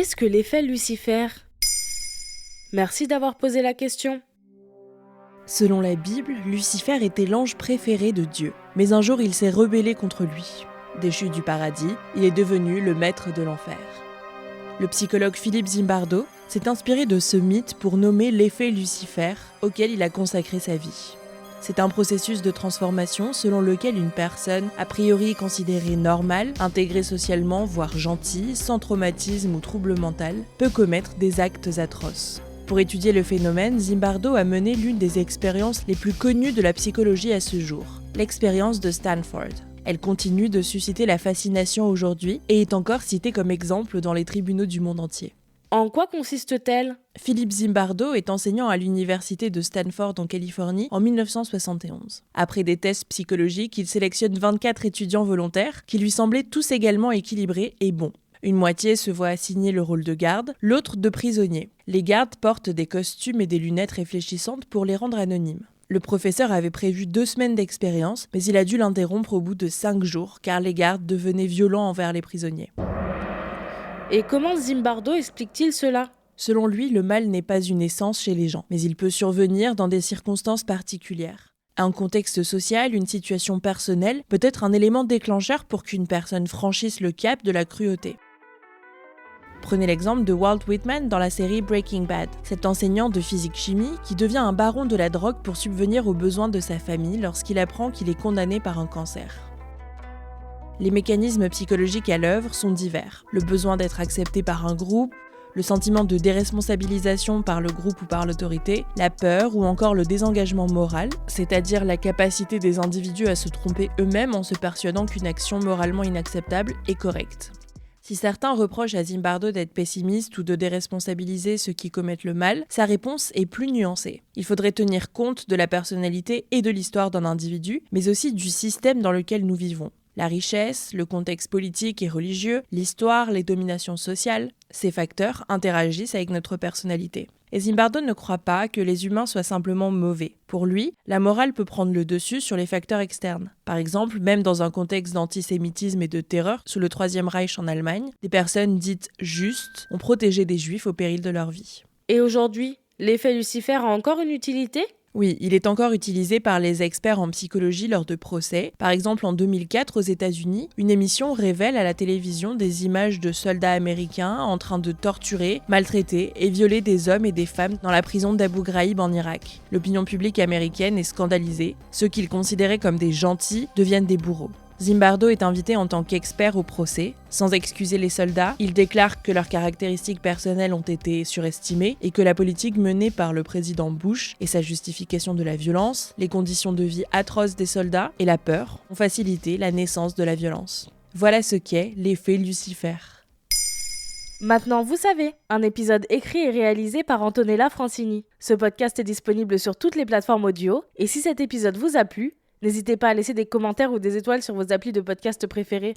Qu'est-ce que l'effet Lucifer ? Merci d'avoir posé la question. Selon la Bible, Lucifer était l'ange préféré de Dieu. Mais un jour, il s'est rebellé contre lui. Déchu du paradis, il est devenu le maître de l'enfer. Le psychologue Philippe Zimbardo s'est inspiré de ce mythe pour nommer l'effet Lucifer, auquel il a consacré sa vie. C'est un processus de transformation selon lequel une personne, a priori considérée normale, intégrée socialement, voire gentille, sans traumatisme ou trouble mental, peut commettre des actes atroces. Pour étudier le phénomène, Zimbardo a mené l'une des expériences les plus connues de la psychologie à ce jour, l'expérience de Stanford. Elle continue de susciter la fascination aujourd'hui et est encore citée comme exemple dans les tribunaux du monde entier. En quoi consiste-t-elle ? Philippe Zimbardo est enseignant à l'université de Stanford en Californie en 1971. Après des tests psychologiques, il sélectionne 24 étudiants volontaires qui lui semblaient tous également équilibrés et bons. Une moitié se voit assigner le rôle de garde, l'autre de prisonnier. Les gardes portent des costumes et des lunettes réfléchissantes pour les rendre anonymes. Le professeur avait prévu 2 semaines d'expérience, mais il a dû l'interrompre au bout de 5 jours car les gardes devenaient violents envers les prisonniers. Et comment Zimbardo explique-t-il cela ? Selon lui, le mal n'est pas une essence chez les gens, mais il peut survenir dans des circonstances particulières. Un contexte social, une situation personnelle, peut être un élément déclencheur pour qu'une personne franchisse le cap de la cruauté. Prenez l'exemple de Walt Whitman dans la série Breaking Bad, cet enseignant de physique-chimie qui devient un baron de la drogue pour subvenir aux besoins de sa famille lorsqu'il apprend qu'il est condamné par un cancer. Les mécanismes psychologiques à l'œuvre sont divers. Le besoin d'être accepté par un groupe, le sentiment de déresponsabilisation par le groupe ou par l'autorité, la peur ou encore le désengagement moral, c'est-à-dire la capacité des individus à se tromper eux-mêmes en se persuadant qu'une action moralement inacceptable est correcte. Si certains reprochent à Zimbardo d'être pessimiste ou de déresponsabiliser ceux qui commettent le mal, sa réponse est plus nuancée. Il faudrait tenir compte de la personnalité et de l'histoire d'un individu, mais aussi du système dans lequel nous vivons. La richesse, le contexte politique et religieux, l'histoire, les dominations sociales, ces facteurs interagissent avec notre personnalité. Et Zimbardo ne croit pas que les humains soient simplement mauvais. Pour lui, la morale peut prendre le dessus sur les facteurs externes. Par exemple, même dans un contexte d'antisémitisme et de terreur, sous le Troisième Reich en Allemagne, des personnes dites justes ont protégé des juifs au péril de leur vie. Et aujourd'hui, l'effet Lucifer a encore une utilité ? Oui, il est encore utilisé par les experts en psychologie lors de procès. Par exemple, en 2004, aux États-Unis, une émission révèle à la télévision des images de soldats américains en train de torturer, maltraiter et violer des hommes et des femmes dans la prison d'Abu Ghraib en Irak. L'opinion publique américaine est scandalisée. Ceux qu'ils considéraient comme des gentils deviennent des bourreaux. Zimbardo est invité en tant qu'expert au procès. Sans excuser les soldats, il déclare que leurs caractéristiques personnelles ont été surestimées et que la politique menée par le président Bush et sa justification de la violence, les conditions de vie atroces des soldats et la peur ont facilité la naissance de la violence. Voilà ce qu'est l'effet Lucifer. Maintenant, vous savez, un épisode écrit et réalisé par Antonella Francini. Ce podcast est disponible sur toutes les plateformes audio et si cet épisode vous a plu, n'hésitez pas à laisser des commentaires ou des étoiles sur vos applis de podcast préférés.